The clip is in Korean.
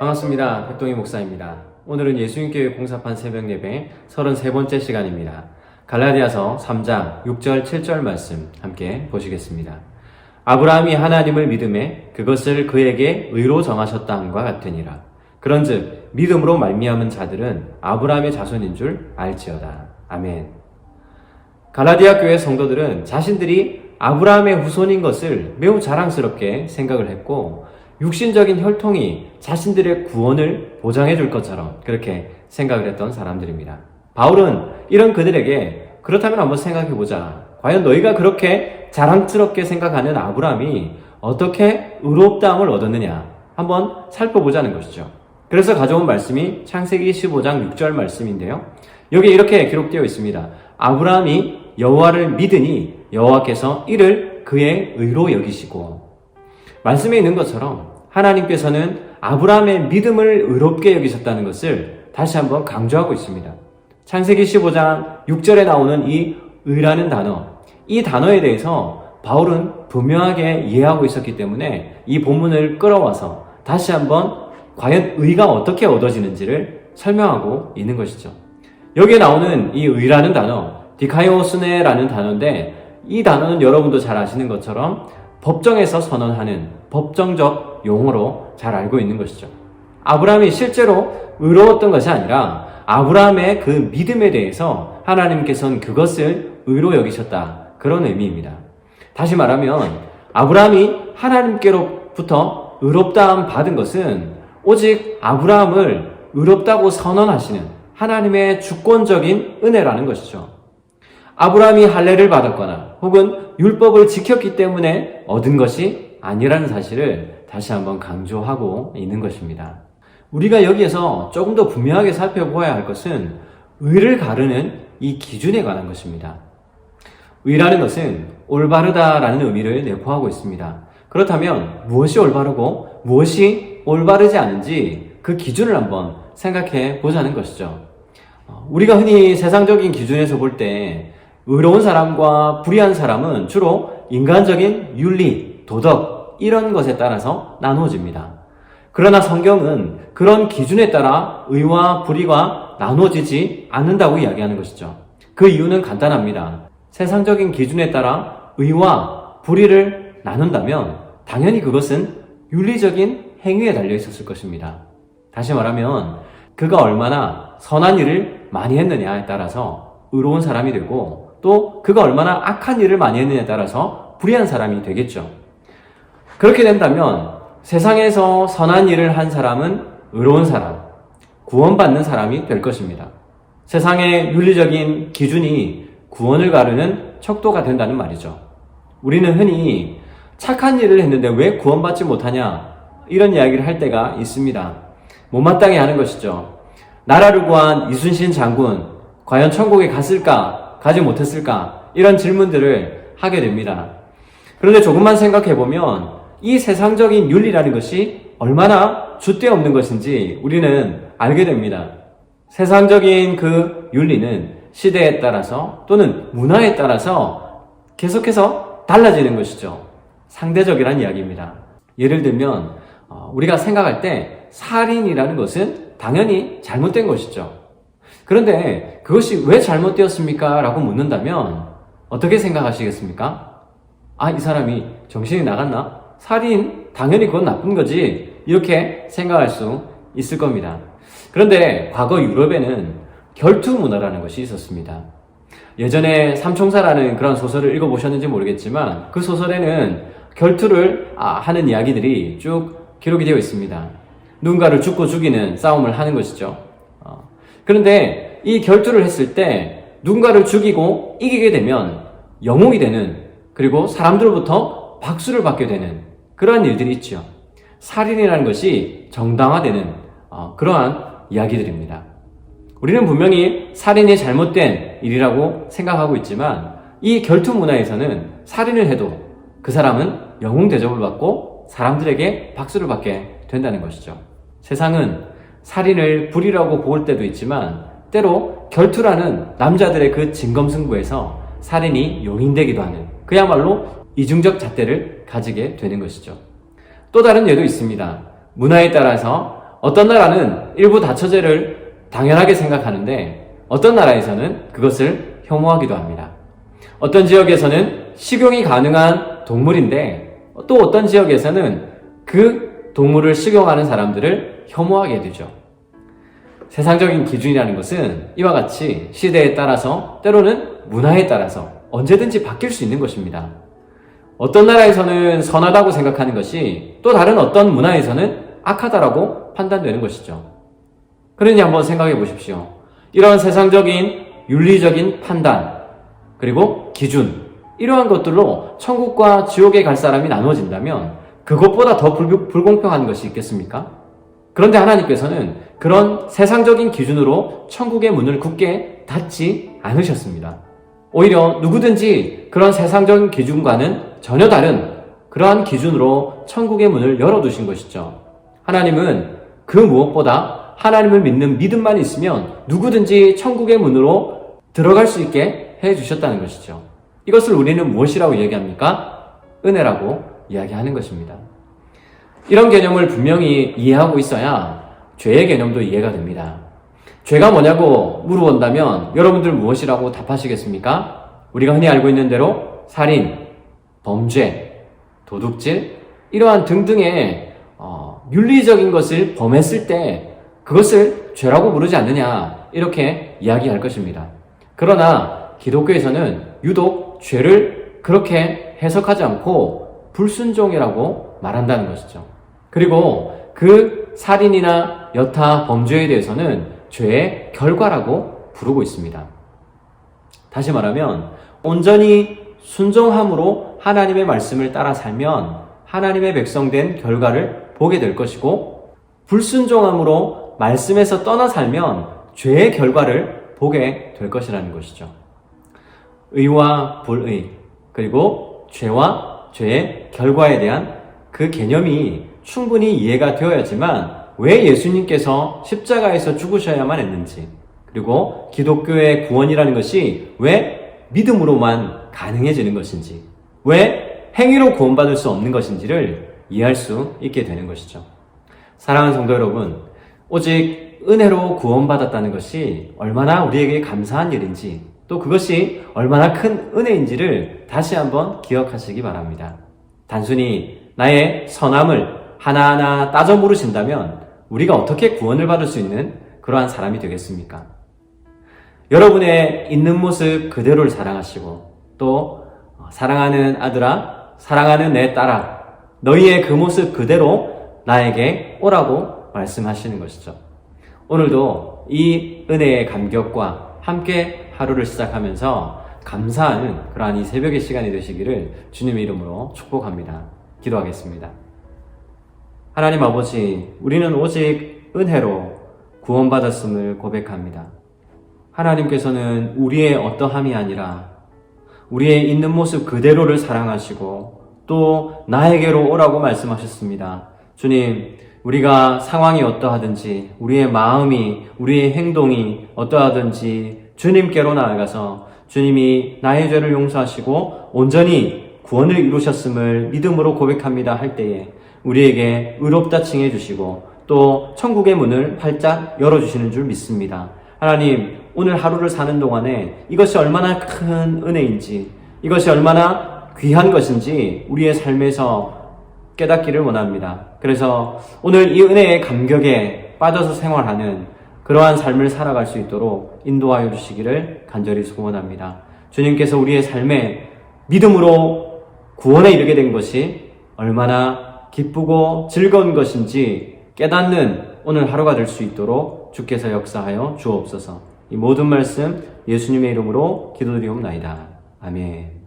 반갑습니다. 백동희 목사입니다. 오늘은 예수님교회 공사판 새벽예배 33번째 시간입니다. 갈라디아서 3장 6절 7절 말씀 함께 보시겠습니다. 아브라함이 하나님을 믿음에 그것을 그에게 의로 정하셨다 함과 같으니라. 그런즉 믿음으로 말미암은 자들은 아브라함의 자손인 줄 알지어다. 아멘. 갈라디아 교회 성도들은 자신들이 아브라함의 후손인 것을 매우 자랑스럽게 생각을 했고, 육신적인 혈통이 자신들의 구원을 보장해 줄 것처럼 그렇게 생각을 했던 사람들입니다. 바울은 이런 그들에게 그렇다면 한번 생각해 보자. 과연 너희가 그렇게 자랑스럽게 생각하는 아브라함이 어떻게 의롭다함을 얻었느냐 한번 살펴보자는 것이죠. 그래서 가져온 말씀이 창세기 15장 6절 말씀인데요. 여기에 이렇게 기록되어 있습니다. 아브라함이 여호와를 믿으니 여호와께서 이를 그의 의로 여기시고. 말씀에 있는 것처럼 하나님께서는 아브라함의 믿음을 의롭게 여기셨다는 것을 다시 한번 강조하고 있습니다. 창세기 15장 6절에 나오는 이 의라는 단어, 이 단어에 대해서 바울은 분명하게 이해하고 있었기 때문에 이 본문을 끌어와서 다시 한번 과연 의가 어떻게 얻어지는지를 설명하고 있는 것이죠. 여기에 나오는 이 의라는 단어, 디카이오스네라는 단어인데, 이 단어는 여러분도 잘 아시는 것처럼 법정에서 선언하는 법정적 용어로 잘 알고 있는 것이죠. 아브라함이 실제로 의로웠던 것이 아니라 아브라함의 그 믿음에 대해서 하나님께서는 그것을 의로 여기셨다, 그런 의미입니다. 다시 말하면 아브라함이 하나님께로부터 의롭다함 받은 것은 오직 아브라함을 의롭다고 선언하시는 하나님의 주권적인 은혜라는 것이죠. 아브라함이 할례를 받았거나 혹은 율법을 지켰기 때문에 얻은 것이 아니라는 사실을 다시 한번 강조하고 있는 것입니다. 우리가 여기에서 조금 더 분명하게 살펴보아야 할 것은 의를 가르는 이 기준에 관한 것입니다. 의라는 것은 올바르다라는 의미를 내포하고 있습니다. 그렇다면 무엇이 올바르고 무엇이 올바르지 않은지 그 기준을 한번 생각해 보자는 것이죠. 우리가 흔히 세상적인 기준에서 볼 때 의로운 사람과 불의한 사람은 주로 인간적인 윤리, 도덕 이런 것에 따라서 나누어집니다. 그러나 성경은 그런 기준에 따라 의와 불의가 나누어지지 않는다고 이야기하는 것이죠. 그 이유는 간단합니다. 세상적인 기준에 따라 의와 불의를 나눈다면 당연히 그것은 윤리적인 행위에 달려 있었을 것입니다. 다시 말하면 그가 얼마나 선한 일을 많이 했느냐에 따라서 의로운 사람이 되고, 또 그가 얼마나 악한 일을 많이 했느냐에 따라서 불의한 사람이 되겠죠. 그렇게 된다면 세상에서 선한 일을 한 사람은 의로운 사람, 구원받는 사람이 될 것입니다. 세상의 윤리적인 기준이 구원을 가르는 척도가 된다는 말이죠. 우리는 흔히 착한 일을 했는데 왜 구원받지 못하냐, 이런 이야기를 할 때가 있습니다. 못마땅해 하는 것이죠. 나라를 구한 이순신 장군, 과연 천국에 갔을까, 가지 못했을까, 이런 질문들을 하게 됩니다. 그런데 조금만 생각해보면 이 세상적인 윤리라는 것이 얼마나 줏대 없는 것인지 우리는 알게 됩니다. 세상적인 그 윤리는 시대에 따라서 또는 문화에 따라서 계속해서 달라지는 것이죠. 상대적이라는 이야기입니다. 예를 들면 우리가 생각할 때 살인이라는 것은 당연히 잘못된 것이죠. 그런데 그것이 왜 잘못되었습니까? 라고 묻는다면 어떻게 생각하시겠습니까? 이 사람이 정신이 나갔나? 살인, 당연히 그건 나쁜 거지, 이렇게 생각할 수 있을 겁니다. 그런데 과거 유럽에는 결투 문화라는 것이 있었습니다. 예전에 삼총사라는 그런 소설을 읽어보셨는지 모르겠지만 그 소설에는 결투를 하는 이야기들이 쭉 기록이 되어 있습니다. 누군가를 죽고 죽이는 싸움을 하는 것이죠. 그런데 이 결투를 했을 때 누군가를 죽이고 이기게 되면 영웅이 되는, 그리고 사람들로부터 박수를 받게 되는 그러한 일들이 있죠. 살인이라는 것이 정당화되는 그러한 이야기들입니다. 우리는 분명히 살인이 잘못된 일이라고 생각하고 있지만 이 결투 문화에서는 살인을 해도 그 사람은 영웅 대접을 받고 사람들에게 박수를 받게 된다는 것이죠. 세상은 살인을 불의라고 볼 때도 있지만 때로 결투라는 남자들의 그 진검승부에서 살인이 용인되기도 하는, 그야말로 이중적 잣대를 가지게 되는 것이죠. 또 다른 예도 있습니다. 문화에 따라서 어떤 나라는 일부 다처제를 당연하게 생각하는데 어떤 나라에서는 그것을 혐오하기도 합니다. 어떤 지역에서는 식용이 가능한 동물인데 또 어떤 지역에서는 그 동물을 식용하는 사람들을 혐오하게 되죠. 세상적인 기준이라는 것은 이와 같이 시대에 따라서 때로는 문화에 따라서 언제든지 바뀔 수 있는 것입니다. 어떤 나라에서는 선하다고 생각하는 것이 또 다른 어떤 문화에서는 악하다라고 판단되는 것이죠. 그러니 한번 생각해 보십시오. 이런 세상적인 윤리적인 판단 그리고 기준 이러한 것들로 천국과 지옥에 갈 사람이 나누어진다면 그것보다 더 불공평한 것이 있겠습니까? 그런데 하나님께서는 그런 세상적인 기준으로 천국의 문을 굳게 닫지 않으셨습니다. 오히려 누구든지 그런 세상적인 기준과는 전혀 다른 그러한 기준으로 천국의 문을 열어두신 것이죠. 하나님은 그 무엇보다 하나님을 믿는 믿음만 있으면 누구든지 천국의 문으로 들어갈 수 있게 해주셨다는 것이죠. 이것을 우리는 무엇이라고 이야기합니까? 은혜라고 이야기하는 것입니다. 이런 개념을 분명히 이해하고 있어야 죄의 개념도 이해가 됩니다. 죄가 뭐냐고 물어본다면 여러분들 무엇이라고 답하시겠습니까? 우리가 흔히 알고 있는 대로 살인, 범죄, 도둑질 이러한 등등의 윤리적인 것을 범했을 때 그것을 죄라고 부르지 않느냐 이렇게 이야기할 것입니다. 그러나 기독교에서는 유독 죄를 그렇게 해석하지 않고 불순종이라고 말한다는 것이죠. 그리고 그 살인이나 여타 범죄에 대해서는 죄의 결과라고 부르고 있습니다. 다시 말하면 온전히 순종함으로 하나님의 말씀을 따라 살면 하나님의 백성된 결과를 보게 될 것이고 불순종함으로 말씀에서 떠나 살면 죄의 결과를 보게 될 것이라는 것이죠. 의와 불의 그리고 죄와 죄의 결과에 대한 그 개념이 충분히 이해가 되어야지만 왜 예수님께서 십자가에서 죽으셔야만 했는지 그리고 기독교의 구원이라는 것이 왜 믿음으로만 가능해지는 것인지 왜 행위로 구원받을 수 없는 것인지를 이해할 수 있게 되는 것이죠. 사랑하는 성도 여러분, 오직 은혜로 구원받았다는 것이 얼마나 우리에게 감사한 일인지 또 그것이 얼마나 큰 은혜인지를 다시 한번 기억하시기 바랍니다. 단순히 나의 선함을 하나하나 따져 물으신다면 우리가 어떻게 구원을 받을 수 있는 그러한 사람이 되겠습니까? 여러분의 있는 모습 그대로를 사랑하시고 또 사랑하는 아들아, 사랑하는 내 딸아, 너희의 그 모습 그대로 나에게 오라고 말씀하시는 것이죠. 오늘도 이 은혜의 감격과 함께 하루를 시작하면서 감사하는 그러한 이 새벽의 시간이 되시기를 주님의 이름으로 축복합니다. 기도하겠습니다. 하나님 아버지, 우리는 오직 은혜로 구원받았음을 고백합니다. 하나님께서는 우리의 어떠함이 아니라 우리의 있는 모습 그대로를 사랑하시고 또 나에게로 오라고 말씀하셨습니다. 주님, 우리가 상황이 어떠하든지 우리의 마음이 우리의 행동이 어떠하든지 주님께로 나아가서 주님이 나의 죄를 용서하시고 온전히 구원을 이루셨음을 믿음으로 고백합니다 할 때에 우리에게 의롭다 칭해 주시고 또 천국의 문을 활짝 열어주시는 줄 믿습니다. 하나님, 오늘 하루를 사는 동안에 이것이 얼마나 큰 은혜인지 이것이 얼마나 귀한 것인지 우리의 삶에서 깨닫기를 원합니다. 그래서 오늘 이 은혜의 감격에 빠져서 생활하는 그러한 삶을 살아갈 수 있도록 인도하여 주시기를 간절히 소원합니다. 주님께서 우리의 삶에 믿음으로 구원에 이르게 된 것이 얼마나 기쁘고 즐거운 것인지 깨닫는 오늘 하루가 될 수 있도록 주께서 역사하여 주옵소서. 이 모든 말씀 예수님의 이름으로 기도드리옵나이다. 아멘.